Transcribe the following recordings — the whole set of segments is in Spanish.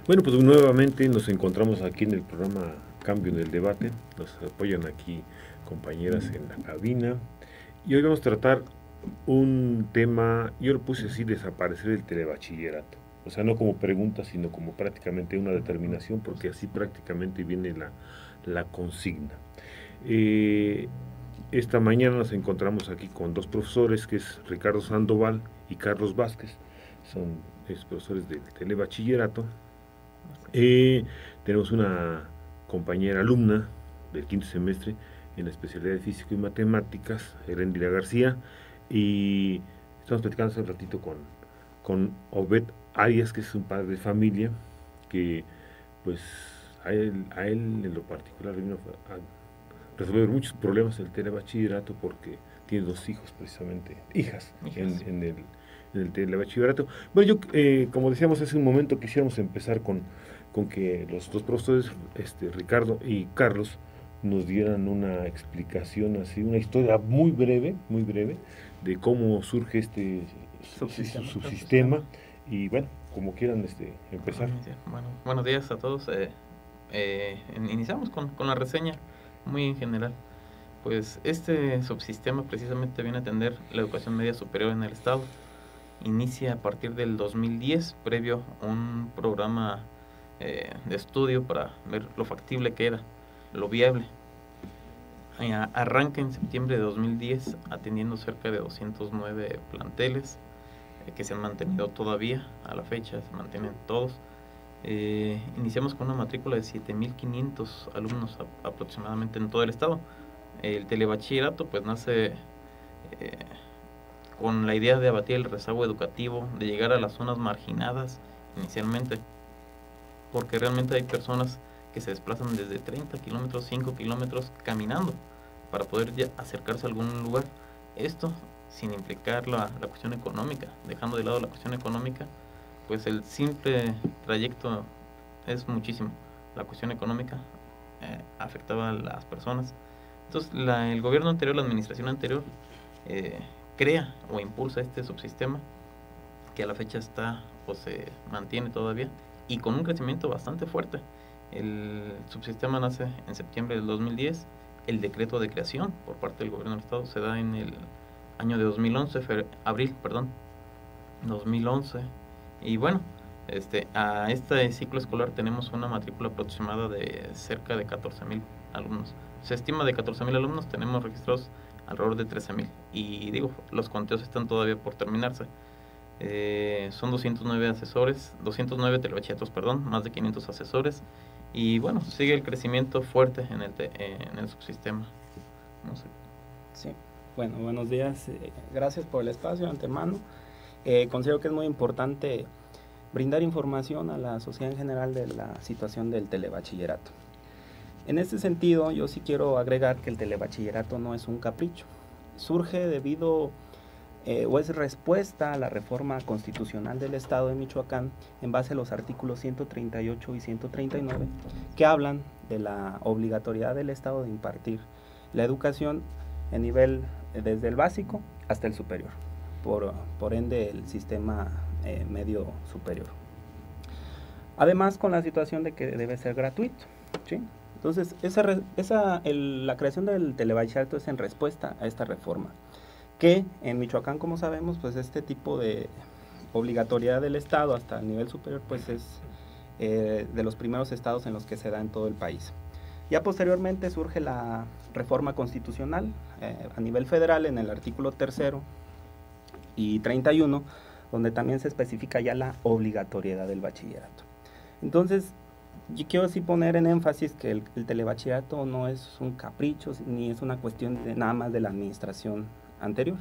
Bueno, pues nuevamente nos encontramos aquí en el programa Cambio en el Debate. Nos apoyan aquí compañeras en la cabina. Y hoy vamos a tratar un tema, yo lo puse así, desaparecer el telebachillerato. O sea, no como pregunta, sino como prácticamente una determinación, porque así prácticamente viene la consigna. Eh, esta mañana nos encontramos aquí con dos profesores, que es Ricardo Sandoval y Carlos Vázquez. Son profesores del telebachillerato. Tenemos una compañera alumna del quinto semestre en la especialidad de Físico y Matemáticas, Erendira García, y estamos platicando hace un ratito con Obed Arias, que es un padre de familia, que pues a él en lo particular vino a resolver muchos problemas en el telebachillerato porque tiene dos hijos precisamente, hijas, en el telebachillerato. Bueno, yo, como decíamos hace un momento, quisiéramos empezar con que los dos profesores, Ricardo y Carlos, nos dieran una explicación, así, una historia muy breve, de cómo surge este subsistema. Y bueno, como quieran empezar. Bueno, buenos días a todos. Iniciamos con la reseña muy en general. Pues este subsistema precisamente viene a atender la educación media superior en el estado. Inicia a partir del 2010, previo a un programa de estudio para ver lo factible que era, lo viable. Arranca en septiembre de 2010 atendiendo cerca de 209 planteles que se han mantenido todavía a la fecha, se mantienen todos. Iniciamos con una matrícula de 7.500 alumnos aproximadamente en todo el estado. El telebachillerato pues nace con la idea de abatir el rezago educativo, de llegar a las zonas marginadas inicialmente, porque realmente hay personas que se desplazan desde 30 kilómetros, 5 kilómetros caminando para poder ya acercarse a algún lugar. Esto sin implicar la cuestión económica, dejando de lado la cuestión económica, pues el simple trayecto es muchísimo. La cuestión económica afectaba a las personas. Entonces el gobierno anterior, la administración anterior, crea o impulsa este subsistema que a la fecha está o se mantiene todavía y con un crecimiento bastante fuerte. El subsistema nace en septiembre del 2010. El decreto de creación por parte del gobierno del estado se da en el año de 2011, abril, 2011. Y bueno, a este ciclo escolar tenemos una matrícula aproximada de cerca de 14.000 alumnos. Se estima de 14.000 alumnos, tenemos registrados alrededor de 13.000. Y digo, los conteos están todavía por terminarse. Son 209 asesores, 209 telebachilleratos, más de 500 asesores. Y bueno, sigue el crecimiento fuerte en el subsistema. No sé. Sí, bueno, buenos días. Gracias por el espacio de antemano. Considero que es muy importante brindar información a la sociedad en general de la situación del telebachillerato. En este sentido, yo sí quiero agregar que el telebachillerato no es un capricho. Surge debido o es respuesta a la reforma constitucional del Estado de Michoacán en base a los artículos 138 y 139 que hablan de la obligatoriedad del Estado de impartir la educación en nivel desde el básico hasta el superior, por ende el sistema medio superior. Además, con la situación de que debe ser gratuito, ¿sí? Entonces, la creación del telebachillerato es en respuesta a esta reforma, que en Michoacán, como sabemos, pues este tipo de obligatoriedad del Estado hasta el nivel superior, pues es de los primeros estados en los que se da en todo el país. Ya posteriormente surge la reforma constitucional a nivel federal en el artículo 3 y 31, donde también se especifica ya la obligatoriedad del bachillerato. Entonces, yo quiero sí poner en énfasis que el telebachillerato no es un capricho, ni es una cuestión nada más de la administración anterior.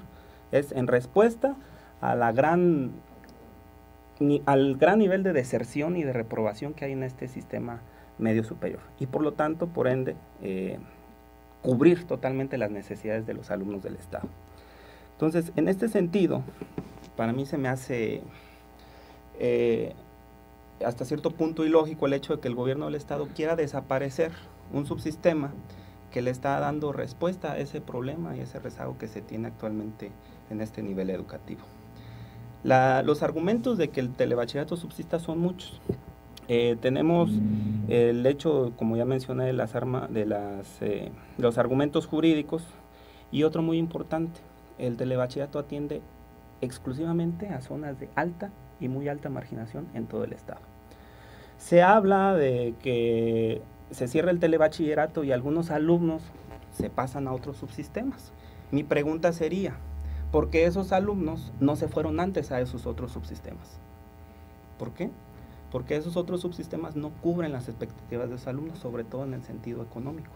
Es en respuesta a al gran nivel de deserción y de reprobación que hay en este sistema medio superior. Y por lo tanto, por ende, cubrir totalmente las necesidades de los alumnos del Estado. Entonces, en este sentido, para mí se me hace hasta cierto punto ilógico el hecho de que el gobierno del Estado quiera desaparecer un subsistema que le está dando respuesta a ese problema y ese rezago que se tiene actualmente en este nivel educativo. Los argumentos de que el telebachillerato subsista son muchos. Tenemos el hecho, como ya mencioné, de los argumentos jurídicos, y otro muy importante: el telebachillerato atiende exclusivamente a zonas de alta y muy alta marginación en todo el estado. Se habla de que se cierra el telebachillerato y algunos alumnos se pasan a otros subsistemas. Mi pregunta sería: ¿por qué esos alumnos no se fueron antes a esos otros subsistemas? ¿Por qué? Porque esos otros subsistemas no cubren las expectativas de los alumnos, sobre todo en el sentido económico.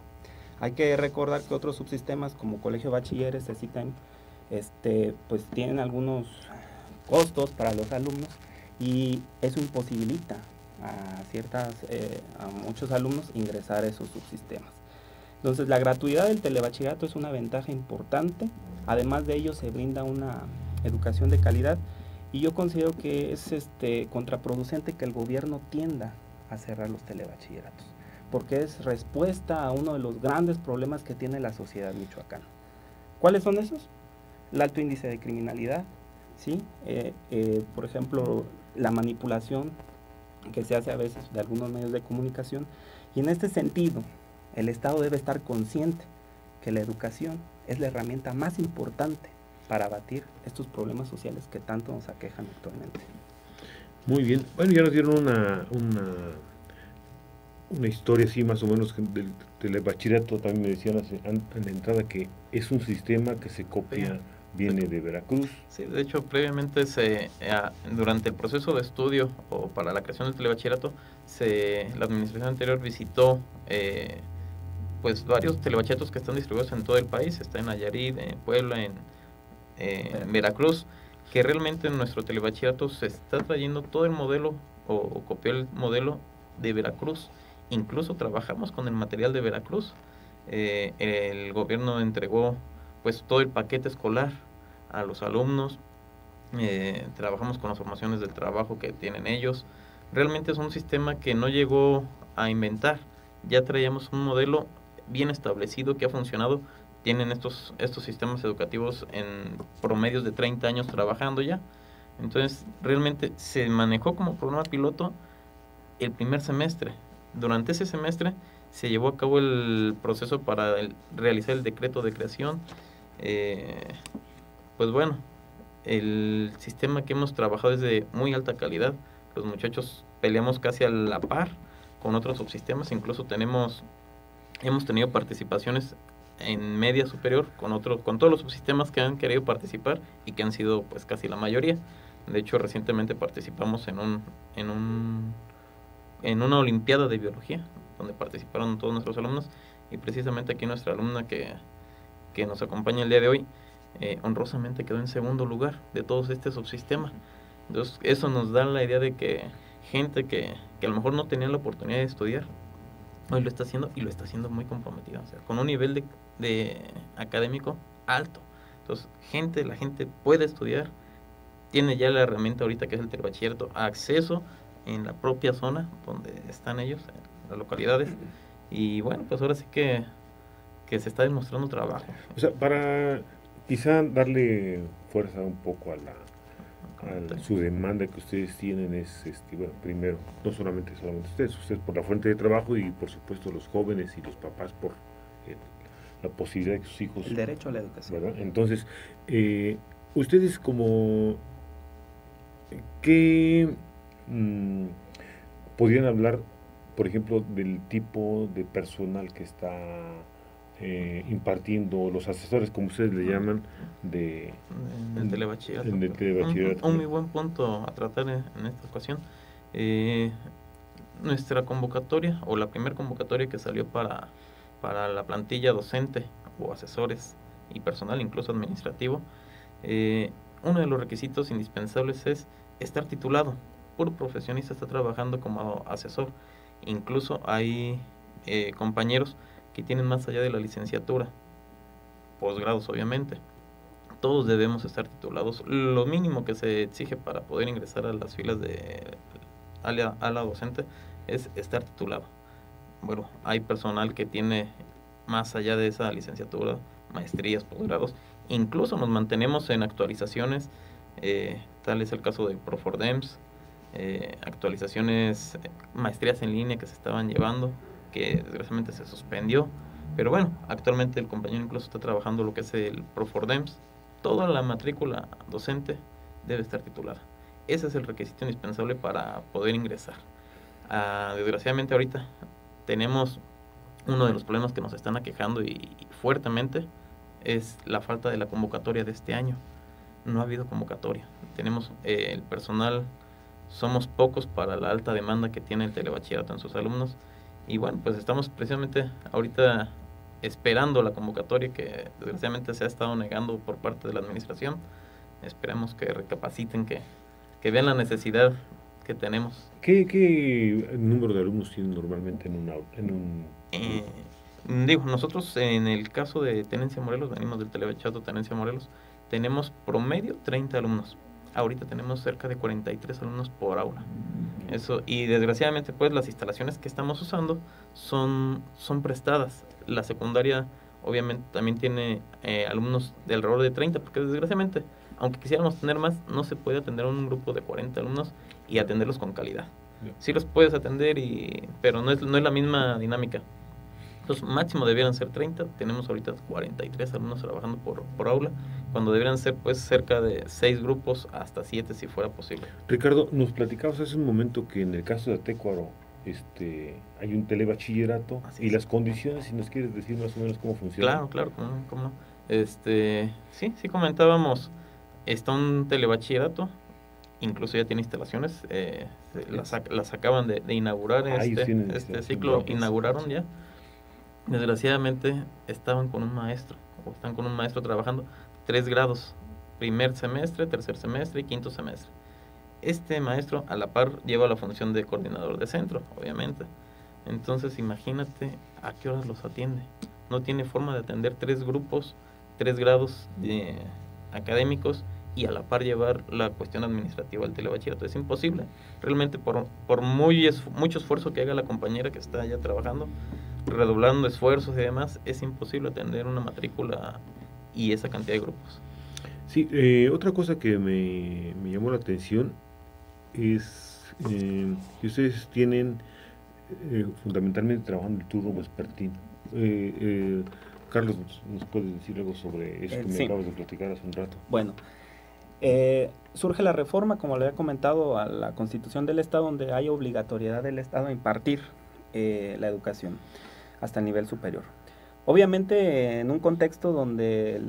Hay que recordar que otros subsistemas como Colegio de Bachilleres, CECITEM, pues tienen algunos costos para los alumnos, y eso imposibilita a muchos alumnos ingresar a esos subsistemas. Entonces, la gratuidad del telebachillerato es una ventaja importante. Además de ello, se brinda una educación de calidad, y yo considero que es contraproducente que el gobierno tienda a cerrar los telebachilleratos, porque es respuesta a uno de los grandes problemas que tiene la sociedad michoacana. ¿Cuáles son esos? El alto índice de criminalidad, ¿sí? Por ejemplo, la manipulación que se hace a veces de algunos medios de comunicación, y en este sentido el Estado debe estar consciente que la educación es la herramienta más importante para abatir estos problemas sociales que tanto nos aquejan actualmente. Muy bien. Bueno, ya nos dieron una historia así más o menos del telebachillerato. También me decían en la entrada que es un sistema que se copia, viene de Veracruz. Sí, de hecho, previamente durante el proceso de estudio o para la creación del telebachillerato, la administración anterior visitó pues varios telebachilleratos que están distribuidos en todo el país. Está en Nayarit, en Puebla, en Veracruz, que realmente en nuestro telebachillerato se está trayendo todo el modelo o copió el modelo de Veracruz. Incluso trabajamos con el material de Veracruz. El gobierno entregó pues todo el paquete escolar a los alumnos. Trabajamos con las formaciones de trabajo que tienen ellos. Realmente es un sistema que no llegó a inventar. Ya traíamos un modelo bien establecido que ha funcionado. Tienen estos sistemas educativos en promedios de 30 años trabajando ya. Entonces, realmente se manejó como programa piloto el primer semestre. Durante ese semestre se llevó a cabo el proceso para realizar el decreto de creación. Pues bueno, el sistema que hemos trabajado es de muy alta calidad. Los muchachos peleamos casi a la par con otros subsistemas. Incluso hemos tenido participaciones en media superior con todos los subsistemas que han querido participar y que han sido pues casi la mayoría. De hecho, recientemente participamos en una olimpiada de biología donde participaron todos nuestros alumnos, y precisamente aquí nuestra alumna que nos acompaña el día de hoy honrosamente quedó en segundo lugar de todos este subsistema. Entonces eso nos da la idea de que gente que a lo mejor no tenía la oportunidad de estudiar hoy lo está haciendo, y lo está haciendo muy comprometido, o sea, con un nivel de académico alto. Entonces la gente puede estudiar, tiene ya la herramienta ahorita que es el telebachillerato, acceso en la propia zona donde están ellos, en las localidades, y bueno, pues ahora sí que se está demostrando trabajo. O sea, para quizá darle fuerza un poco a su demanda que ustedes tienen es, bueno, primero, no solamente ustedes por la fuente de trabajo, y por supuesto los jóvenes y los papás por la posibilidad de que sus hijos... El derecho a la educación. ¿Verdad? Entonces, ustedes como... ¿Qué podrían hablar, por ejemplo, del tipo de personal que está impartiendo, los asesores, como ustedes le llaman, en el telebachillerato? Un muy buen punto a tratar en esta ocasión. Nuestra convocatoria, o la primera convocatoria que salió para la plantilla docente o asesores y personal, incluso administrativo, uno de los requisitos indispensables es estar titulado. Puro profesionista está trabajando como asesor. Incluso hay compañeros que tienen más allá de la licenciatura, posgrados obviamente. Todos debemos estar titulados. Lo mínimo que se exige para poder ingresar a las filas de ala docente es estar titulado. Bueno, hay personal que tiene más allá de esa licenciatura, maestrías, posgrados. Incluso nos mantenemos en actualizaciones, tal es el caso de Profordems, actualizaciones, maestrías en línea que se estaban llevando, que desgraciadamente se suspendió. Pero bueno, actualmente el compañero incluso está trabajando lo que es el Profordems. Toda la matrícula docente debe estar titulada. Ese es el requisito indispensable para poder ingresar. Desgraciadamente ahorita tenemos uno de los problemas que nos están aquejando y fuertemente es la falta de la convocatoria de este año. No ha habido convocatoria. Tenemos el personal, somos pocos para la alta demanda que tiene el telebachillerato en sus alumnos. Y bueno, pues estamos precisamente ahorita esperando la convocatoria que desgraciadamente se ha estado negando por parte de la administración. Esperemos que recapaciten, que vean la necesidad que tenemos. ¿Qué número de alumnos tienen normalmente en un aula? Nosotros en el caso de Tenencia Morelos, venimos del telebachillerato Tenencia Morelos, tenemos promedio 30 alumnos. Ahorita tenemos cerca de 43 alumnos por aula. Eso, y desgraciadamente pues las instalaciones que estamos usando son prestadas. La secundaria obviamente también tiene alumnos de alrededor de 30, porque desgraciadamente, aunque quisiéramos tener más, no se puede atender a un grupo de 40 alumnos y atenderlos con calidad. Sí los puedes atender, pero no es la misma dinámica. Entonces, máximo debieran ser 30, tenemos ahorita 43 alumnos trabajando por aula, cuando deberían ser pues cerca de 6 grupos hasta 7 si fuera posible. Ricardo, nos platicabas hace un momento que en el caso de Atécuaro hay un telebachillerato. Así y es. Las condiciones, si nos quieres decir más o menos cómo funciona. Claro, cómo no. Sí comentábamos, está un telebachillerato, incluso ya tiene instalaciones, las acaban de inaugurar, este ciclo inauguraron ya. Desgraciadamente están con un maestro trabajando 3 grados, primer semestre, tercer semestre y quinto semestre. Este maestro a la par lleva la función de coordinador de centro, obviamente. Entonces imagínate a qué horas los atiende. No tiene forma de atender 3 grupos, 3 grados académicos y a la par llevar la cuestión administrativa del telebachillerato. Es imposible. Realmente por mucho esfuerzo que haga la compañera que está allá trabajando, redoblando esfuerzos y demás, es imposible atender una matrícula y esa cantidad de grupos. Sí, otra cosa que me llamó la atención es que ustedes tienen fundamentalmente trabajando el turno vespertino. Carlos, ¿nos puedes decir algo sobre eso que me acabas de platicar hace un rato? Bueno, surge la reforma, como le había comentado, a la Constitución del Estado, donde hay obligatoriedad del Estado a impartir la educación hasta el nivel superior. Obviamente en un contexto donde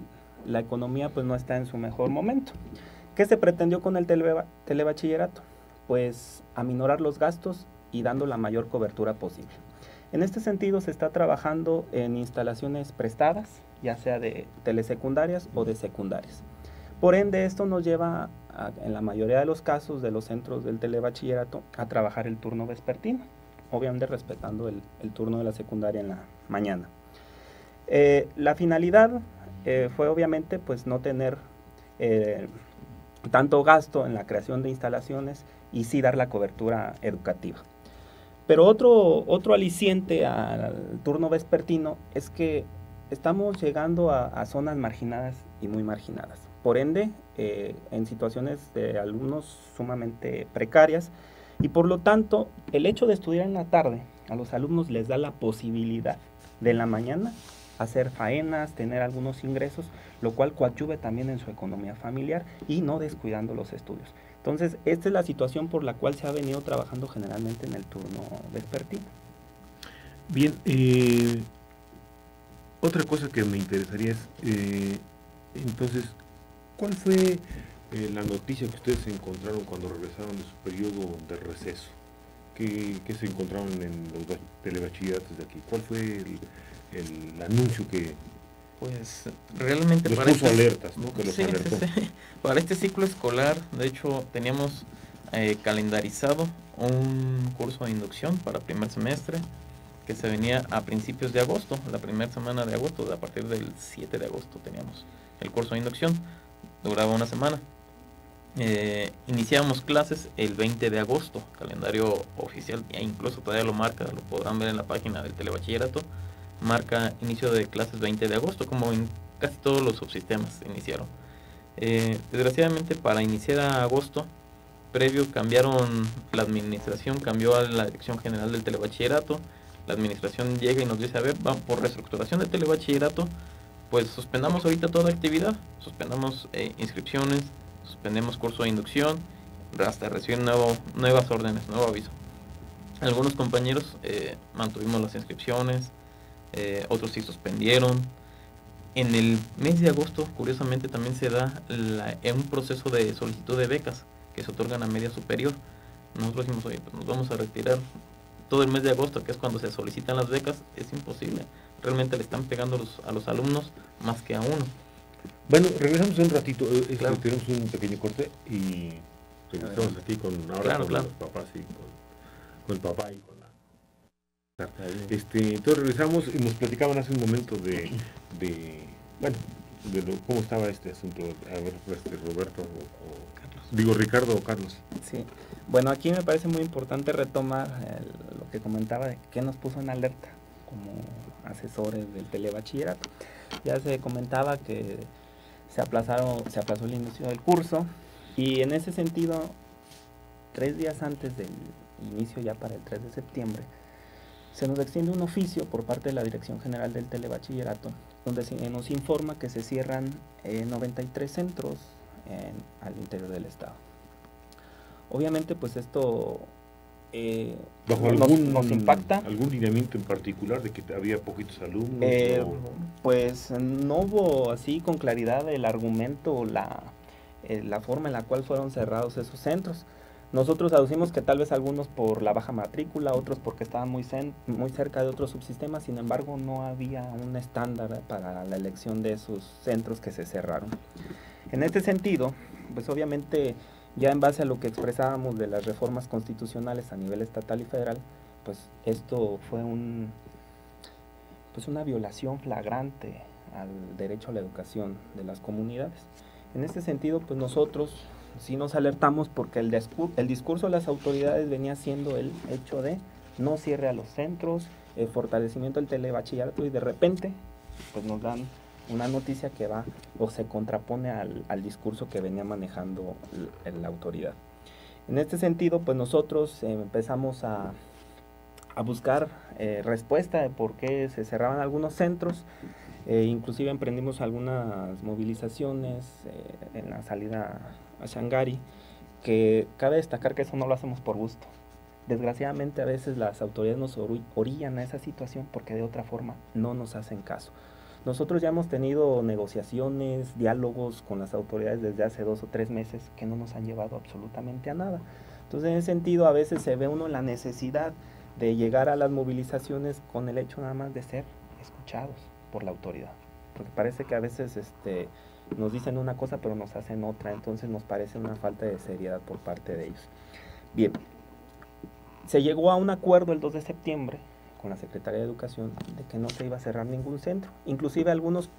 la economía pues no está en su mejor momento. ¿Qué se pretendió con el telebachillerato? Pues aminorar los gastos y dando la mayor cobertura posible. En este sentido se está trabajando en instalaciones prestadas, ya sea de telesecundarias o de secundarias. Por ende, esto nos lleva, en la mayoría de los casos de los centros del telebachillerato, a trabajar el turno vespertino, obviamente respetando el turno de la secundaria en la mañana. La finalidad fue obviamente pues no tener tanto gasto en la creación de instalaciones y sí dar la cobertura educativa. Pero otro aliciente al turno vespertino es que estamos llegando a zonas marginadas y muy marginadas. Por ende, en situaciones de alumnos sumamente precarias, y por lo tanto, el hecho de estudiar en la tarde a los alumnos les da la posibilidad de en la mañana hacer faenas, tener algunos ingresos, lo cual coadyuve también en su economía familiar y no descuidando los estudios. Entonces, esta es la situación por la cual se ha venido trabajando generalmente en el turno vespertino. Bien, otra cosa que me interesaría es, entonces, ¿cuál fue la noticia que ustedes encontraron cuando regresaron de su periodo de receso? ¿Qué se encontraron en los telebachilleratos de aquí? ¿Cuál fue el anuncio que pues realmente los puso alertas, ¿no? Que los alertó. Sí. Para este ciclo escolar, de hecho, teníamos calendarizado un curso de inducción para primer semestre que se venía a principios de agosto, la primera semana de agosto, a partir del 7 de agosto teníamos el curso de inducción, duraba una semana. Iniciábamos clases el 20 de agosto, calendario oficial, e incluso todavía lo marca, lo podrán ver en la página del telebachillerato, marca inicio de clases 20 de agosto, como en casi todos los subsistemas iniciaron. Desgraciadamente para iniciar a agosto previo cambiaron la administración, cambió a la Dirección General del Telebachillerato. La administración llega y nos dice, a ver, vamos por reestructuración del telebachillerato, pues suspendamos ahorita toda actividad, suspendamos inscripciones, suspendemos curso de inducción, hasta recibir nuevas órdenes, nuevo aviso. Algunos compañeros mantuvimos las inscripciones, otros sí suspendieron. En el mes de agosto, curiosamente, también se da un proceso de solicitud de becas que se otorgan a media superior. Nosotros dijimos, oye, pues nos vamos a retirar todo el mes de agosto, que es cuando se solicitan las becas. Es imposible, realmente le están pegando a los alumnos más que a uno. Bueno, regresamos un ratito, Claro. tenemos un pequeño corte y regresamos aquí con los papás y con el papá y con la... Entonces regresamos y nos platicaban hace un momento de cómo estaba este asunto. A ver, Roberto Ricardo o Carlos. Sí, bueno, aquí me parece muy importante retomar lo que comentaba de qué nos puso en alerta como asesores del telebachillerato. Ya se comentaba que se aplazó el inicio del curso, y en ese sentido, 3 días antes del inicio, ya para el 3 de septiembre, se nos extiende un oficio por parte de la Dirección General del Telebachillerato, donde nos informa que se cierran 93 centros al interior del estado. Obviamente, pues esto nos impacta. ¿Algún lineamiento en particular de que había poquitos alumnos? Pues no hubo así con claridad el argumento, la forma en la cual fueron cerrados esos centros. Nosotros aducimos que tal vez algunos por la baja matrícula, otros porque estaban muy cerca de otros subsistemas. Sin embargo, no había un estándar para la elección de esos centros que se cerraron. En este sentido, pues obviamente, ya en base a lo que expresábamos de las reformas constitucionales a nivel estatal y federal, pues esto fue una violación flagrante al derecho a la educación de las comunidades. En este sentido, pues nosotros sí nos alertamos, porque el discurso de las autoridades venía siendo el hecho de no cierre a los centros, el fortalecimiento del telebachillerato, y de repente pues nos dan una noticia que va o se contrapone al discurso que venía manejando la autoridad. En este sentido, pues nosotros empezamos a buscar respuesta de por qué se cerraban algunos centros. Inclusive emprendimos algunas movilizaciones en la salida a Shangari, que cabe destacar que eso no lo hacemos por gusto. Desgraciadamente, a veces las autoridades nos orillan a esa situación porque de otra forma no nos hacen caso. Nosotros ya hemos tenido negociaciones, diálogos con las autoridades desde hace 2 o 3 meses que no nos han llevado absolutamente a nada. Entonces, en ese sentido, a veces se ve uno en la necesidad de llegar a las movilizaciones con el hecho nada más de ser escuchados por la autoridad, porque parece que a veces nos dicen una cosa pero nos hacen otra. Entonces nos parece una falta de seriedad por parte de ellos. Bien, se llegó a un acuerdo el 2 de septiembre con la Secretaría de Educación de que no se iba a cerrar ningún centro. Inclusive algunos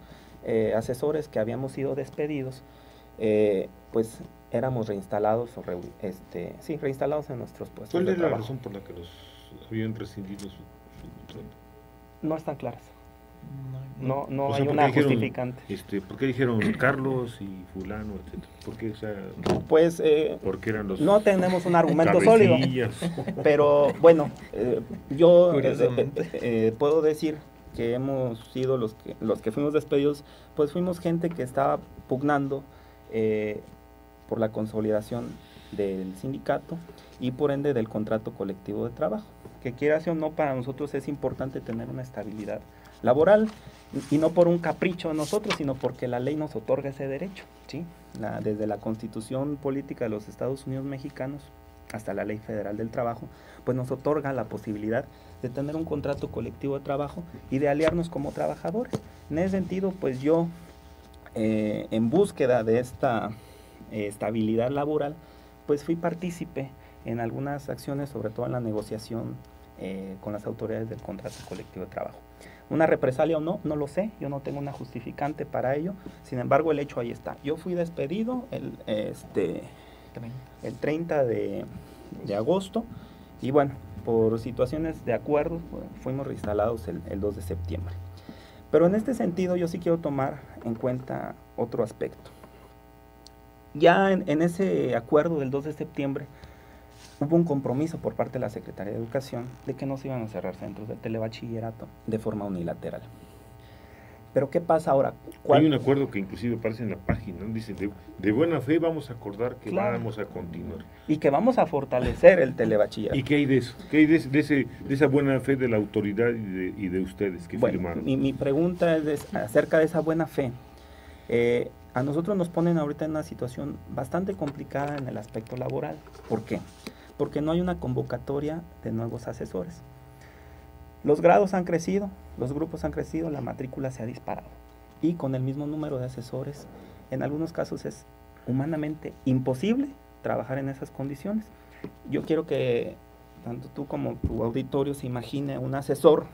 asesores que habíamos sido despedidos, pues éramos reinstalados reinstalados en nuestros puestos. ¿Cuál es la razón por la que los habían rescindido su contrato? No están claras. No O sea, hay una justificante. ¿Por qué dijeron Carlos y fulano, etcétera? ¿Por qué? O sea, pues porque eran los no tenemos un argumento sólido, pero bueno, yo puedo decir que hemos sido los que fuimos despedidos, pues fuimos gente que estaba pugnando por la consolidación del sindicato y por ende del contrato colectivo de trabajo, que quiera o no, para nosotros es importante tener una estabilidad laboral, y no por un capricho de nosotros, sino porque la ley nos otorga ese derecho, ¿sí? Desde la Constitución Política de los Estados Unidos Mexicanos hasta la Ley Federal del Trabajo, pues nos otorga la posibilidad de tener un contrato colectivo de trabajo y de aliarnos como trabajadores. En ese sentido, pues yo, en búsqueda de esta estabilidad laboral, pues fui partícipe en algunas acciones, sobre todo en la negociación con las autoridades del contrato colectivo de trabajo. Una represalia o no, no lo sé, yo no tengo una justificante para ello. Sin embargo, el hecho ahí está. Yo fui despedido el 30 de agosto, y bueno, por situaciones de acuerdo, fuimos reinstalados el 2 de septiembre. Pero en este sentido yo sí quiero tomar en cuenta otro aspecto. Ya en ese acuerdo del 2 de septiembre hubo un compromiso por parte de la Secretaría de Educación de que no se iban a cerrar centros de telebachillerato de forma unilateral. Pero ¿qué pasa ahora? Hay un acuerdo que inclusive aparece en la página, ¿no? Dice, de buena fe vamos a acordar que Claro. vamos a continuar. Y que vamos a fortalecer el telebachillerato. ¿Y qué hay de eso? ¿Qué hay de esa buena fe de la autoridad y de ustedes que firmaron? Mi pregunta es acerca de esa buena fe. A nosotros nos ponen ahorita en una situación bastante complicada en el aspecto laboral. ¿Por qué? Porque no hay una convocatoria de nuevos asesores. Los grados han crecido, los grupos han crecido, la matrícula se ha disparado. Y con el mismo número de asesores, en algunos casos es humanamente imposible trabajar en esas condiciones. Yo quiero que tanto tú como tu auditorio se imagine un asesor,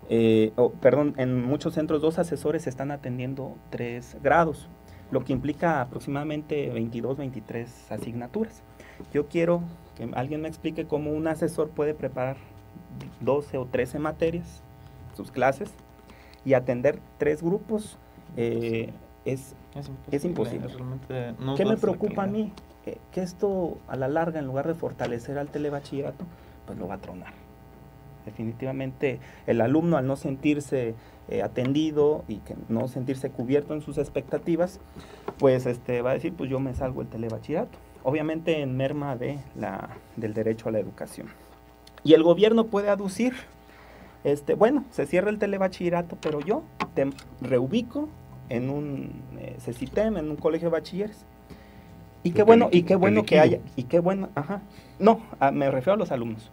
en muchos centros 2 asesores están atendiendo 3 grados, lo que implica aproximadamente 22, 23 asignaturas. Yo quiero que alguien me explique cómo un asesor puede preparar 12 o 13 materias, sus clases, y atender 3 grupos. Es imposible. No. ¿Qué me preocupa a mí? Que esto a la larga, en lugar de fortalecer al telebachillerato, pues lo va a tronar. Definitivamente el alumno, al no sentirse atendido y que no sentirse cubierto en sus expectativas, pues va a decir, pues yo me salgo del telebachillerato. Obviamente en merma del derecho a la educación. Y el gobierno puede aducir, bueno, se cierra el telebachillerato, pero yo te reubico en un CECITEM, en un colegio de bachilleres. Y qué bueno que haya, no, me refiero a los alumnos.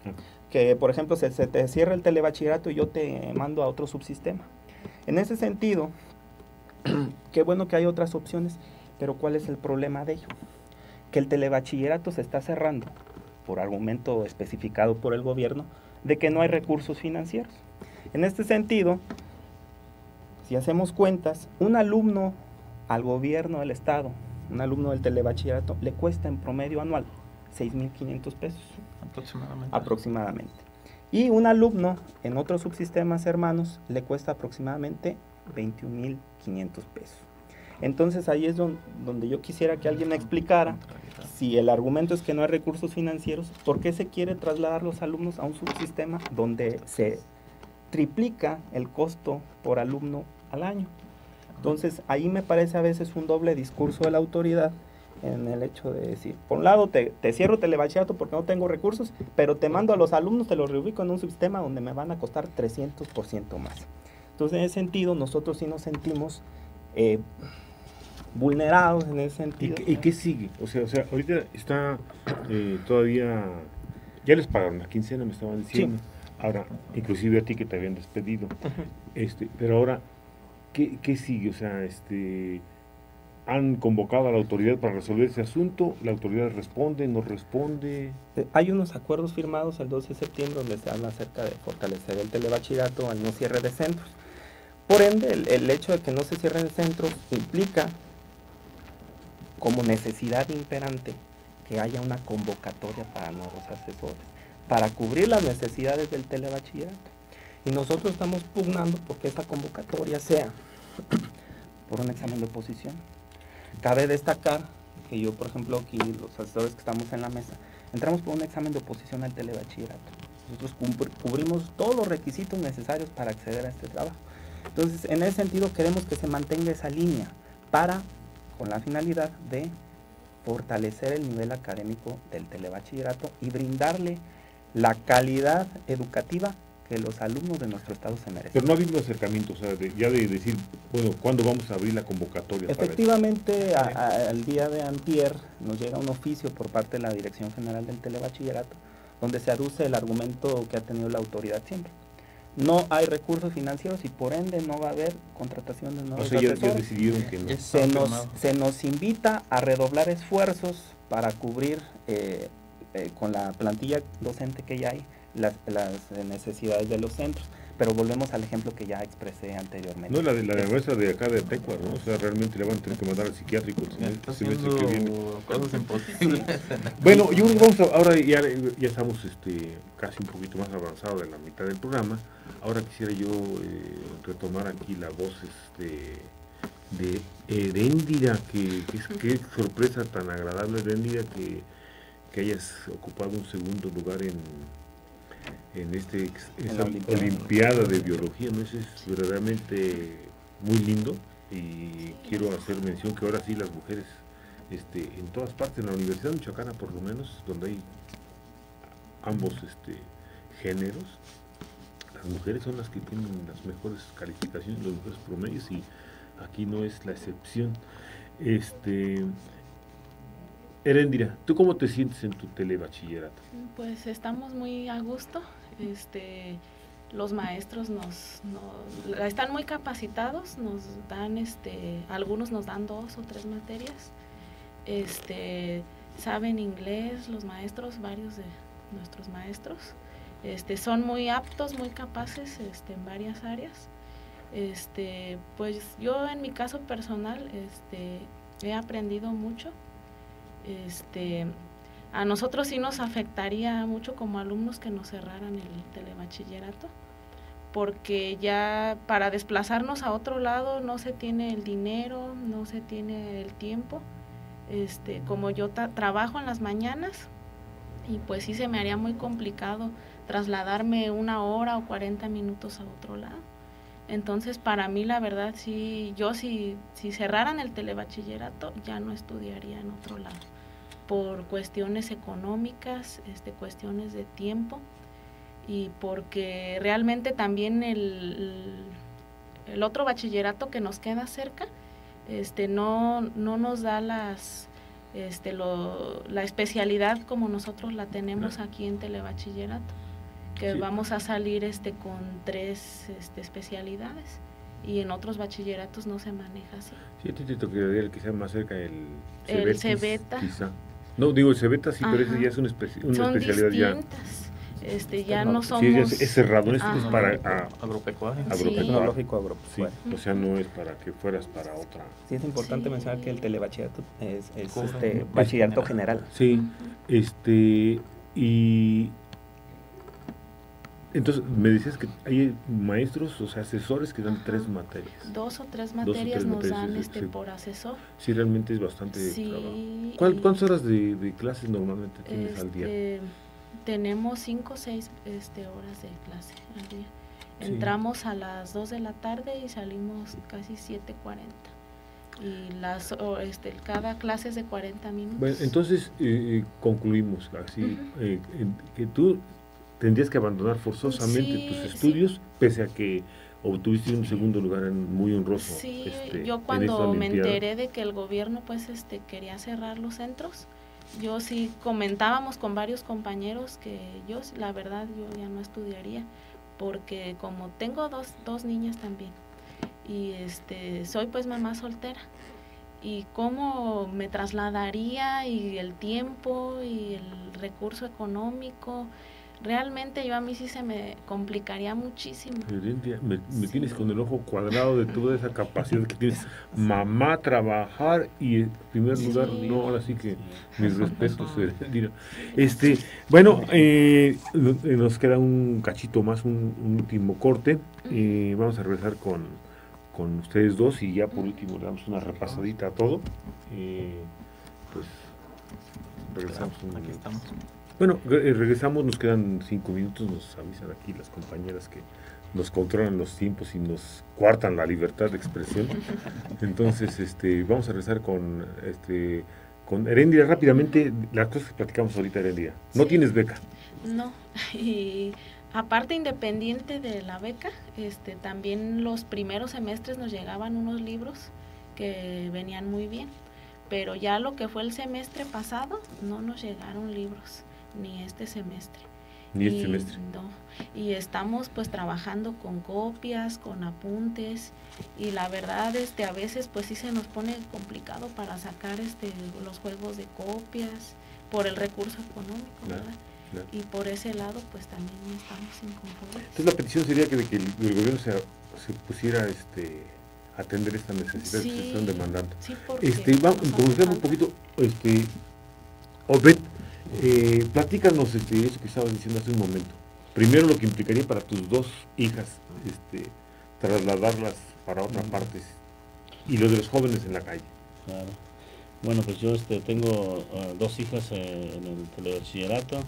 Que, por ejemplo, se te cierra el telebachillerato y yo te mando a otro subsistema. En ese sentido, qué bueno que hay otras opciones, pero ¿cuál es el problema de ello? Que el telebachillerato se está cerrando por argumento especificado por el gobierno de que no hay recursos financieros. En este sentido, si hacemos cuentas, un alumno al gobierno del estado, un alumno del telebachillerato, le cuesta en promedio anual 6,500 pesos. Aproximadamente. Y un alumno en otros subsistemas hermanos le cuesta aproximadamente 21,500 pesos. Entonces ahí es donde yo quisiera que alguien me explicara, si el argumento es que no hay recursos financieros, ¿por qué se quiere trasladar los alumnos a un subsistema donde se triplica el costo por alumno al año? Entonces ahí me parece a veces un doble discurso de la autoridad, en el hecho de decir, por un lado te cierro telebachillerato porque no tengo recursos, pero te mando a los alumnos, te los reubico en un sistema donde me van a costar 300% más. Entonces, en ese sentido, nosotros sí nos sentimos vulnerados en ese sentido. ¿Y qué sigue? O sea, ahorita está todavía, ya les pagaron la quincena, me estaban diciendo. Sí. Ahora, inclusive a ti que te habían despedido. Pero ahora, ¿qué sigue? O sea, ¿han convocado a la autoridad para resolver ese asunto? ¿La autoridad responde, no responde? Hay unos acuerdos firmados el 12 de septiembre donde se habla acerca de fortalecer el telebachillerato al no cierre de centros. Por ende, el hecho de que no se cierren centros implica como necesidad imperante que haya una convocatoria para nuevos asesores, para cubrir las necesidades del telebachillerato. Y nosotros estamos pugnando porque esa convocatoria sea por un examen de oposición. Cabe destacar que yo, por ejemplo, aquí, los asesores que estamos en la mesa, entramos por un examen de oposición al telebachillerato. Nosotros cubrimos todos los requisitos necesarios para acceder a este trabajo. Entonces, en ese sentido, queremos que se mantenga esa línea con la finalidad de fortalecer el nivel académico del telebachillerato y brindarle la calidad educativa que los alumnos de nuestro estado se merecen. Pero no ha habido un acercamiento, o sea, ya de decir, bueno, ¿cuándo vamos a abrir la convocatoria? Efectivamente, al día de antier nos llega un oficio por parte de la Dirección General del Telebachillerato, donde se aduce el argumento que ha tenido la autoridad siempre. No hay recursos financieros y por ende no va a haber contratación de nuevos asesores. Ya decidieron que no. Se nos invita a redoblar esfuerzos para cubrir con la plantilla docente que ya hay las necesidades de los centros, pero volvemos al ejemplo que ya expresé anteriormente. No, la de nuestra de acá de Tecua, ¿no? O sea, realmente le van a tener que mandar al psiquiátrico cosas imposibles. Bueno, yo vamos ahora ya estamos casi un poquito más avanzado de la mitad del programa. Ahora quisiera yo retomar aquí la voz de Heréndira, qué sorpresa tan agradable, Heréndira, que hayas ocupado un segundo lugar en esta Olimpiada de Biología, ¿no? Eso es verdaderamente muy lindo, y quiero hacer mención que ahora sí las mujeres, en todas partes, en la Universidad Michoacana por lo menos, donde hay ambos géneros, las mujeres son las que tienen las mejores calificaciones, los mejores promedios, y aquí no es la excepción. Heréndira, ¿tú cómo te sientes en tu telebachillerato? Pues estamos muy a gusto. Los maestros están muy capacitados, nos dan algunos nos dan 2 o 3 materias. Saben inglés los maestros, varios de nuestros maestros. Son muy aptos, muy capaces en varias áreas. Pues yo en mi caso personal he aprendido mucho. A nosotros sí nos afectaría mucho como alumnos que nos cerraran el telebachillerato, porque ya para desplazarnos a otro lado no se tiene el dinero, no se tiene el tiempo. Como yo trabajo en las mañanas, y pues sí se me haría muy complicado trasladarme 1 hora o 40 minutos a otro lado. Entonces, para mí, la verdad, sí, yo si cerraran el telebachillerato, ya no estudiaría en otro lado, por cuestiones económicas, cuestiones de tiempo, y porque realmente también el otro bachillerato que nos queda cerca, no nos da la especialidad como nosotros la tenemos aquí en telebachillerato, que sí. Vamos a salir con 3 especialidades, y en otros bachilleratos no se maneja así. Sí, a ti te tocaría el que sea más cerca, el Cebeta. Quizá. No, digo el Cebeta sí, pero ese ya es una son especialidad distintas. Ya no somos... Sí, es cerrado, es para agropecuario. Tecnológico agropecuario. Sí, o sea, no es para que fueras para otra. Sí, es importante mencionar que el telebachillerato es bachillerato general. Sí, y entonces me decías que hay maestros, o sea, asesores que dan 3 materias. 2 o 3 materias nos dan por asesor. Sí, realmente es bastante trabajo. ¿Cuántas horas de clases normalmente tienes al día? Tenemos 5 o 6 horas de clase al día. Entramos a las 2 de la tarde y salimos casi 7:40. Y cada clase es de 40 minutos. Bueno, entonces concluimos así, que tú tendrías que abandonar forzosamente tus estudios, pese a que obtuviste un segundo lugar muy honroso. Sí, yo cuando me enteré de que el gobierno quería cerrar los centros, yo sí comentábamos con varios compañeros que la verdad, yo ya no estudiaría, porque como tengo dos niñas también, y soy pues mamá soltera, y cómo me trasladaría, y el tiempo y el recurso económico, realmente a mí sí se me complicaría muchísimo. Me tienes con el ojo cuadrado de toda esa capacidad que tienes, mamá, trabajar, y en primer lugar, no, ahora sí que mis respetos. Bueno, nos queda un cachito más, un último corte. Vamos a regresar con ustedes dos, y ya por último le damos una repasadita a todo. Pues regresamos. Aquí estamos. Bueno, regresamos, nos quedan 5 minutos, nos avisan aquí las compañeras que nos controlan los tiempos y nos coartan la libertad de expresión. Entonces, vamos a regresar con Heréndira rápidamente, las cosas que platicamos ahorita, Heréndira. ¿No tienes beca? No, y aparte, independiente de la beca, también los primeros semestres nos llegaban unos libros que venían muy bien, pero ya lo que fue el semestre pasado no nos llegaron libros, ni este semestre. No, y estamos pues trabajando con copias, con apuntes, y la verdad a veces pues sí se nos pone complicado para sacar los juegos de copias por el recurso económico, ¿verdad? Claro. Y por ese lado pues también estamos inconformes. Entonces la petición sería que el gobierno se pusiera a atender esta necesidad que se están demandando. Sí, porque conocemos un poquito, Obed, platícanos eso que estabas diciendo hace un momento. Primero, lo que implicaría para tus 2 hijas trasladarlas para otra parte. y lo de los jóvenes en la calle. Claro. Bueno, pues yo tengo dos hijas en el telebachillerato.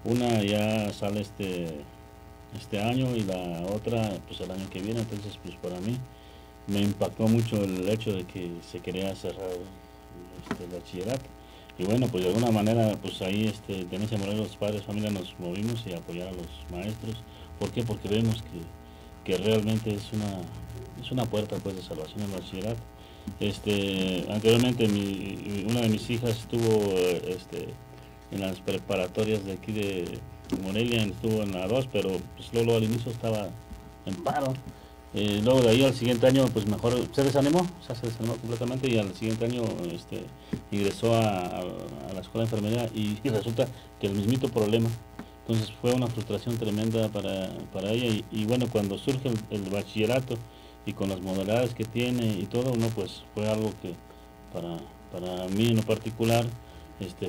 Una ya sale este año y la otra pues el año que viene. Entonces pues para mí me impactó mucho el hecho de que se quería cerrar el bachillerato. Y bueno, pues de alguna manera pues ahí Tenencia Morelos, los padres de familia, nos movimos y apoyar a los maestros. ¿Por qué? Porque vemos que realmente es una puerta pues de salvación al bachillerato. Anteriormente una de mis hijas estuvo en las preparatorias de aquí de Morelia, estuvo en la 2, pero pues luego al inicio estaba en paro. Luego de ahí al siguiente año pues mejor se desanimó completamente, y al siguiente año ingresó a la escuela de enfermería y resulta que el mismito problema. Entonces fue una frustración tremenda para ella, y bueno, cuando surge el bachillerato y con las modalidades que tiene y todo, pues fue algo que para mí en lo particular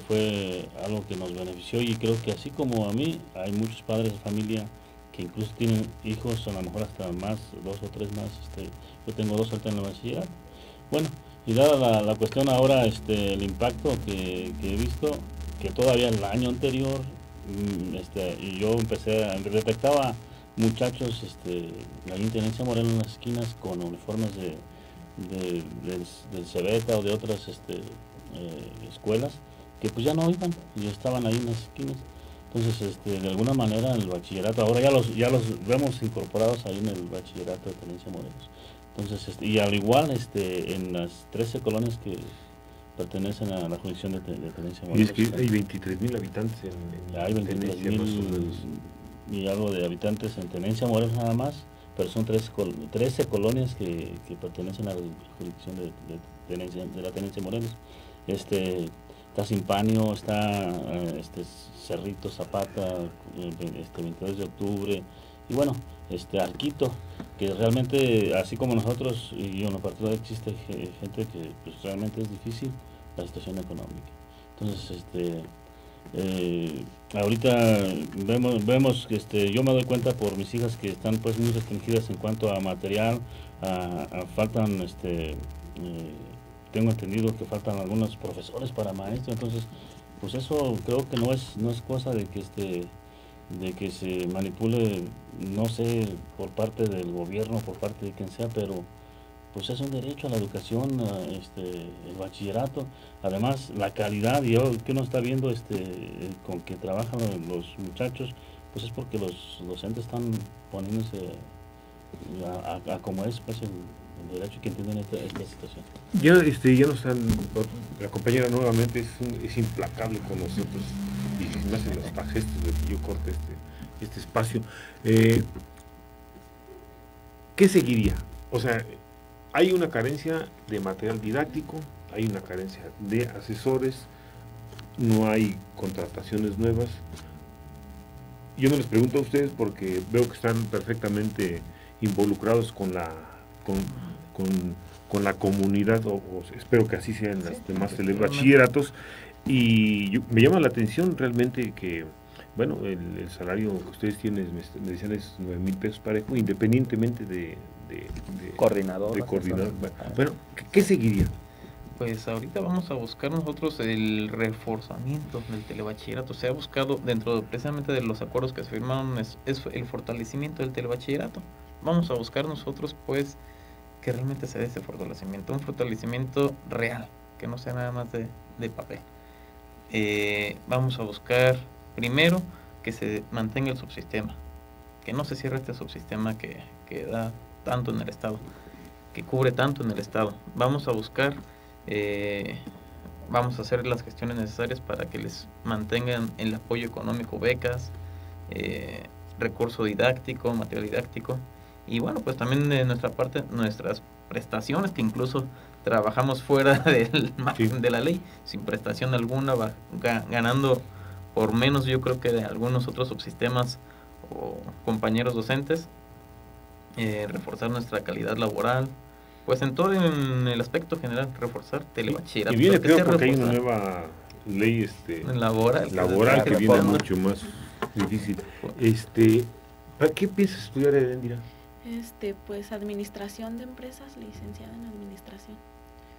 fue algo que nos benefició, y creo que así como a mí hay muchos padres de familia que incluso tienen hijos, a lo mejor hasta más, 2 o 3 más. Yo tengo 2 ahorita en la bachillerato. Bueno, y dada la cuestión ahora, el impacto que he visto, que todavía el año anterior, y yo detectaba muchachos ahí en Tenencia Morelos en las esquinas con uniformes del Cebeta o de otras escuelas, que pues ya no iban y estaban ahí en las esquinas. Entonces, de alguna manera el bachillerato, ahora ya los vemos incorporados ahí en el bachillerato de Tenencia Morelos. Entonces, y al igual en las 13 colonias que pertenecen a la jurisdicción de Tenencia Morelos. Y es que hay 23,000 habitantes hay 23,000 y algo de habitantes en Tenencia Morelos nada más, pero son 13 colonias que pertenecen a la jurisdicción de la Tenencia Morelos. Está Simpanio, está Cerrito, Zapata, 22 de octubre, y bueno, Arquito, que realmente, así como nosotros, y en lo particular existe gente que pues realmente es difícil la situación económica. Entonces, ahorita vemos que yo me doy cuenta por mis hijas que están pues muy restringidas en cuanto a material, faltan tengo entendido que faltan algunos profesores para maestros. Entonces pues eso creo que no es cosa de que se manipule, no sé, por parte del gobierno, por parte de quien sea, pero pues es un derecho a la educación, el bachillerato. Además la calidad, y que uno está viendo con que trabajan los muchachos, pues es porque los docentes están poniéndose a como es pues el derecho, que entienden esta situación. Ya no están, la compañera nuevamente es implacable con nosotros y me hacen hasta gestos de que yo corte este espacio. ¿Qué seguiría? O sea, hay una carencia de material didáctico, hay una carencia de asesores, no hay contrataciones nuevas. Yo no les pregunto a ustedes porque veo que están perfectamente involucrados con la comunidad, o espero que así sean las demás bachilleratos, y me llama la atención realmente que, bueno, el salario que ustedes tienen, me decían, es 9,000 pesos parejo, independientemente de coordinador. Bueno, ¿qué seguiría? Pues ahorita vamos a buscar nosotros el reforzamiento del telebachillerato. Se ha buscado dentro precisamente de los acuerdos que se firmaron, es el fortalecimiento del telebachillerato. Vamos a buscar nosotros pues que realmente se dé ese fortalecimiento, un fortalecimiento real, que no sea nada más de papel. Vamos a buscar primero que se mantenga el subsistema, que no se cierre este subsistema que da tanto en el estado, que cubre tanto en el estado. Vamos a buscar, vamos a hacer las gestiones necesarias para que les mantengan el apoyo económico, becas, recurso didáctico, material didáctico, y bueno, pues también de nuestra parte, nuestras prestaciones, que incluso trabajamos fuera del margen de la ley, sin prestación alguna, ganando por menos, yo creo, que de algunos otros subsistemas o compañeros docentes. Reforzar nuestra calidad laboral, pues en todo, en el aspecto general, reforzar telebachillerato. Y viene peor porque hay una nueva ley laboral que viene mucho más difícil. ¿Para qué piensas estudiar, Erendira? Pues administración de empresas, licenciada en administración.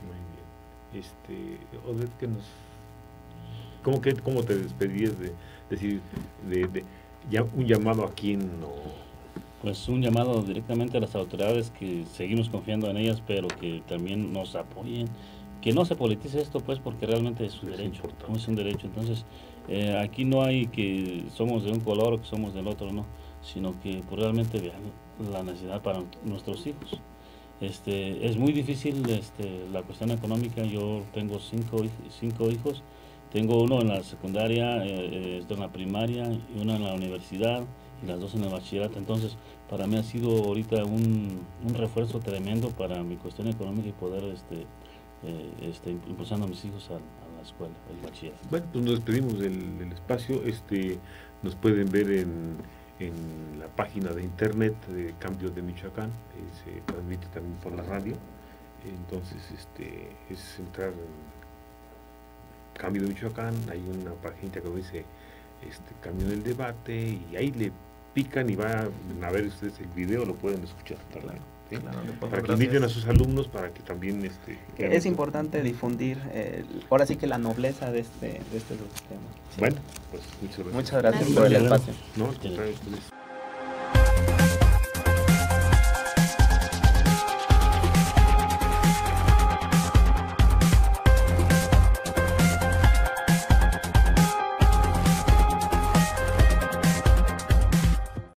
Muy bien. Odette, ¿cómo te despedías de decir un llamado a quién Pues un llamado directamente a las autoridades, que seguimos confiando en ellas, pero que también nos apoyen, que no se politice esto, pues, porque realmente es un derecho, es un derecho. Entonces, aquí no hay que somos de un color o que somos del otro, no, sino que pues, realmente vean la necesidad para nuestros hijos. Es muy difícil la cuestión económica. Yo tengo cinco hijos. Tengo uno en la secundaria, en la primaria, y uno en la universidad, y las dos en el bachillerato. Entonces, para mí ha sido ahorita un refuerzo tremendo para mi cuestión económica y poder impulsando a mis hijos a la escuela, el bachillerato. Bueno, pues nos despedimos del espacio. Nos pueden ver en la página de internet de Cambios de Michoacán, se transmite también por la radio. Entonces es entrar en Cambio de Michoacán, hay una página que dice Cambio del Debate, y ahí le pican y van a ver ustedes el video, lo pueden escuchar también. ¿Sí? Claro, para que inviten a sus alumnos, para que también es importante difundir ahora sí que la nobleza de este sistema. Bueno, pues muchas gracias. Muchas gracias por el espacio. No,